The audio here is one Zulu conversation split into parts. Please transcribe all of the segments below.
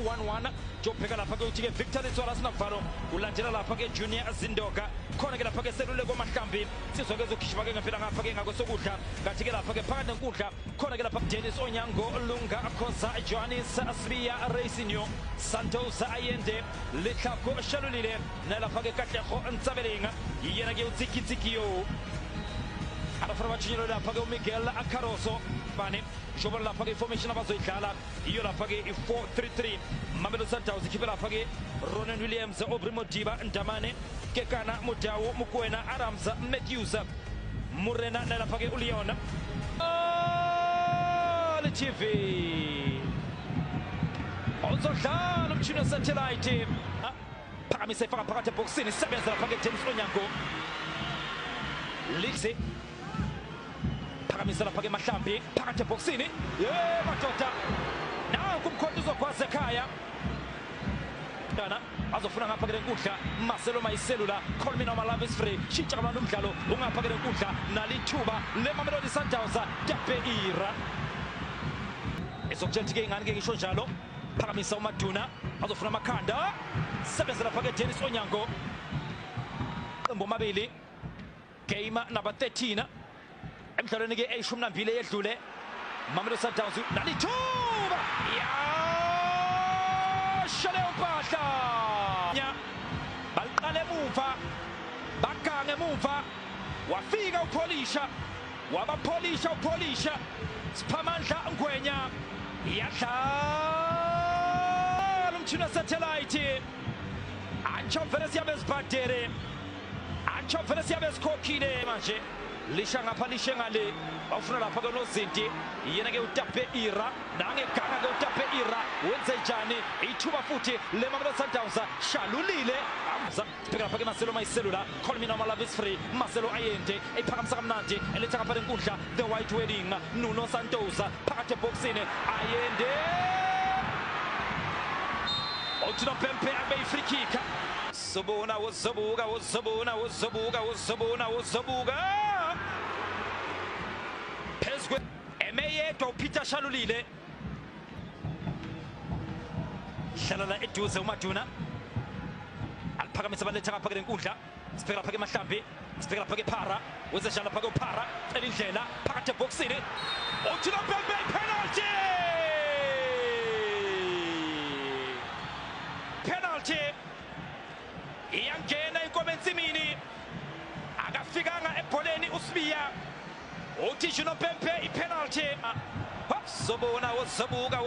1-1 jobheka lapha ke uthi-ke Victor Letswala Sinavalo ulandela lapha ke Junior Zindoka khona ke lapha ke Seluleko Mahlambi sizwa ke ezokhishima ke ngempela ngapha ke ngakwesokudla ngathi ke lapha ke phakathi nenkundla khona ke lapha Dennis Onyango Lunga Khoza Johannes Sibiya Racing Santos Ayende Letlhako Shalulile nalapha ke Katlego Ntsabeleng yena ke utsikitsikiyo abafana bachinyelo lapha ke uMiguel Akaroso bane jobo lapha ke formation abazoyidlala iyo lapha ke 4-3-3 Mamelodi Sundowns ikhiphe lapha ke Ronan Williams Aubrey Modiba Ndamane Kekana Mudawu Mukwena Adams Matthews Murena nalapha ke uLeon TV uzodlala umtshini satellite phakamise efaka phakathi eboxini isebenza lapha ke Dennis Onyango Lixi phakamisa lapha ke Mahlambi phakathi eboxini madoda nanku umkhonto uzogwaza ekhaya azofuna ngapha ke lenkundla Marcelo Mayiselula Colmina Malave is free shintsha abantu umdlalo ungapha ke lenkundla nalithuba leMamelodi Sundowns Dapeira ezokutshela ke ingane ke ngisho njalo phakamisa uMaduna azofuna amakhanda sebenza lapha ke Dennis Onyango qembu mabili game number 13 emdlalweni ke eyishumi nambili eyedlule Mamelodi Sundowns nalithuba shale umpahla baliqala emuva bagange emuva wafika uPolisha wabapholisha uPolisha Siphamandla Ngwenya yadlala umtshini satellite atsho vele siyabe sibhadere atsho vele siyabe sikhokhile manje lisha ngapha lishe ngale bafuna lapha ke nozinti yena ke uDapeira nangeganga ke uDapeira wenze njani ithuba futhi leMamelodi Sundowns shalulile sibheka lapha ke Marcelo Mayiselula Colmina Malave is free Marcelo Ayende ephakamisa kamnandi eletha ngapha lenkundla the white wedding Nuno Santos phakathi eboxini Ayende Otino Pempe abe free kick Sobona wozobuka Pezwe emeyedwa uPeter Shalulile hlala eduze uMaduna aliphakamisa baletha ngapha ke lenkundla sibheka lapha ke Mahlambi sibheka lapha ke Phara wenze njalo lapha ke uPhara cela indlela phakathi eboxini Otino Pempe penalty iyangena inkomo ensimini akafikanga ebholeni uSibiya uTishino Pempe ipenalty Sobona wozobuka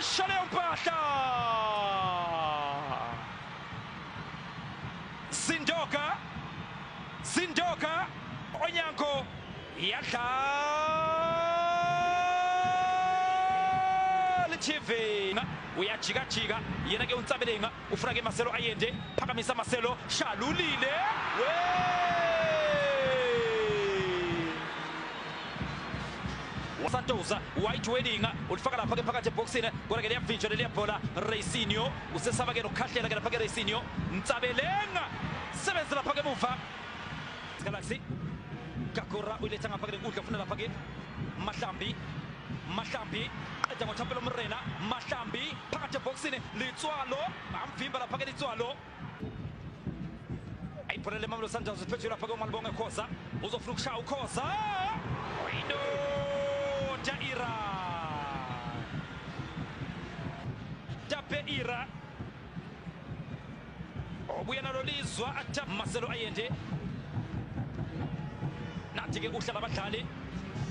shale umpahla Zindoka Onyango yadlala TV uyajika yena ke uNtsabeleng ufuna ke Marcelo Ayende phakamisa Marcelo shalulile Santos white wedding ulifaka lapha ke phakathi eboxini kodwa ke liyavinjwa leli bhola Racing usesaba ke nokhahlela ke lapha ke Racing Ntsabeleng sebenza lapha ke muva Galaxy Kakura uletha ngapha ke lenkundla ufuna lapha ke Mahlambi eda ngothapelo Mrena Mahlambi phakathi eboxini Letswalo amvimba lapha ke Letswalo ayibhola leMamelodi Sundowns iphethwe lapha ke uMalibonga Khoza uzofuna ukushaya uKhoza Dapeira obuya nalo lizwa Marcelo Ayende nathi ke uhlala abadlali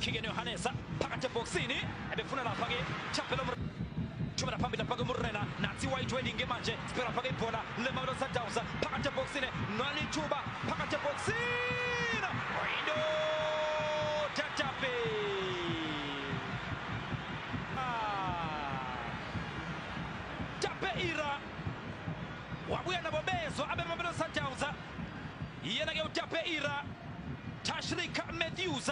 Kigeni Yohanesa phakathi eboxini ebefuna lapha ke Chapelo Chumela phambili lapha ke Murena nathi white wedding manje sibheka lapha ke ibhola leMamelodi Sundowns phakathi eboxini nalithuba phakathi eboxini Dapeira wabuya nabo bezwa abeMamelodi Sundowns yena ke uDapeira Tashrika Matthews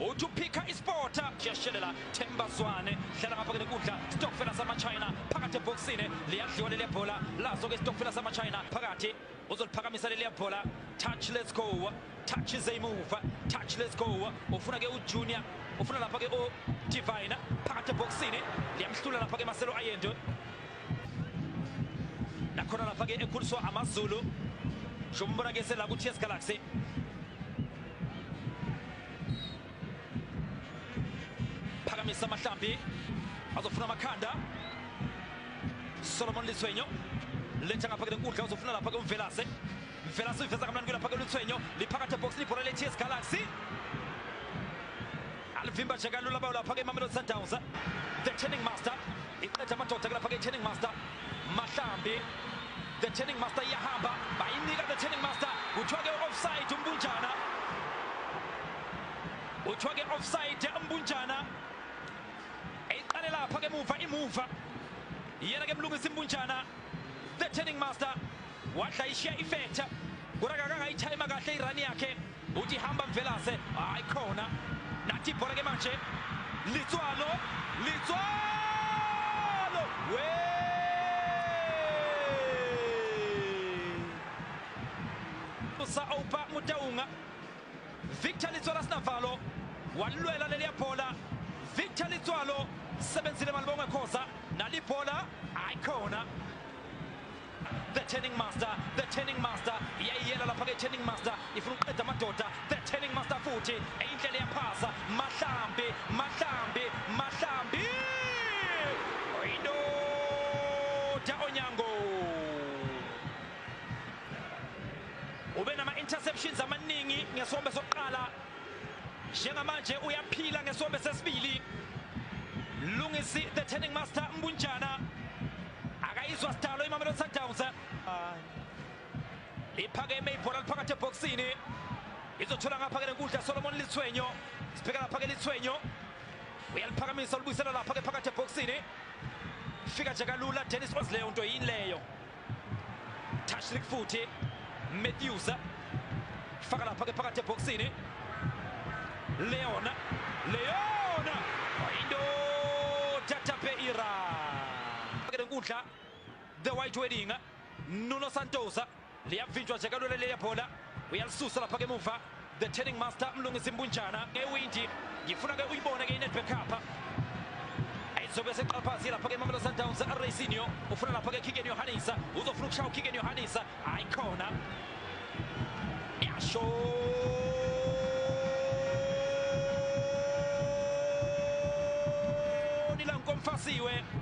uTuphika iSport yashelela Themba Zwane hlala ngapha kwenkundla Stokfela sama-China phakathi eboxini liyadliwa leli bhola lazo ke Stokfela sama-China phakathi uzoliphakamisa leli bhola touch let's go touch is a move touch let's go ufuna ke uJunior ufuna lapha-ke uDivine phakathi ebhokisini liyamhlula lapha-ke Marcelo Ayendo nakhona lapha-ke ekhuliswa amaZulu shombona-ke sela ku-TS Galaxy phakamisa Mahlambi azofuna amakhanda Solomon Lithwenyo letha ngapha-ke lenkundla uzofuna lapha-ke uMvelase Mvelase uyiveza kamnandi lapha-ke uLithwenyo liphakathi ebhokisini ibhola le-TS Galaxy alivimba nje kalula bayo lapha-ke iMamelodi Sundowns the turning master iqeda amadoda-ke lapha-ke i-turning master Mahlambi the turning master iyahamba bayinika the turning master kuthiwa-ke offside uMbunjana kuthiwa-ke offside uMbunjana eyiqale lapha-ke imuva yena-ke mlungisi Mbunjana the turning master wadla ishiya ifetha kurakakangayithayima kahle irani yakhe uthi hamba Mvelase hayi khona nathi ibhola-ke manje Litswalo Opa Mutaunga Victor Litswalo Sinavalo walwela leliya bhola Victor Litswalo sebenzile malibonga khoza nalibhola ayikhona the turning master iyayiyela lapha-ke turning master ifuna ukuqeda amadoda the turning master futhi eyindlela yaphasa Mahlambi indoda Onyango ube nama-interceptions amaningi ngesombe sokuqala njengamanje uyaphila ngesombe sesibili Lungisi the turning master Mbunjana akayizwa sidalo iMamelodi Sundowns liphakeme ibhola liphakathi ebhokisini izothola ngapha-ke lenkundla Solomon Lithwenyo sibheka lapha-ke Lithwenyo uyaliphakamisa ulubuyisela lapha-ke phakathi ebhokisini fika nje kalula Dennis leyo nto yini leyo Tashrik futhi Matthews faka lapha-ke phakathi ebhokisini Leona indoda Tapeira lenkundla the white wedding Nuno Santos liyavinjwa nje kalula leya bhola uyalisusa lapha-ke emuva the turning master mlungisi Mbunjana ewindi ngifuna-ke uyibone-ke i-Nedbank Cup izobe seqala phansi lapha-ke iMamelodi Sundowns Racing ufuna lapha-ke Kigen Yohanisa uzofuna ukushaya uKigen Yohanisa ayikhona yasho nilankomfasiwe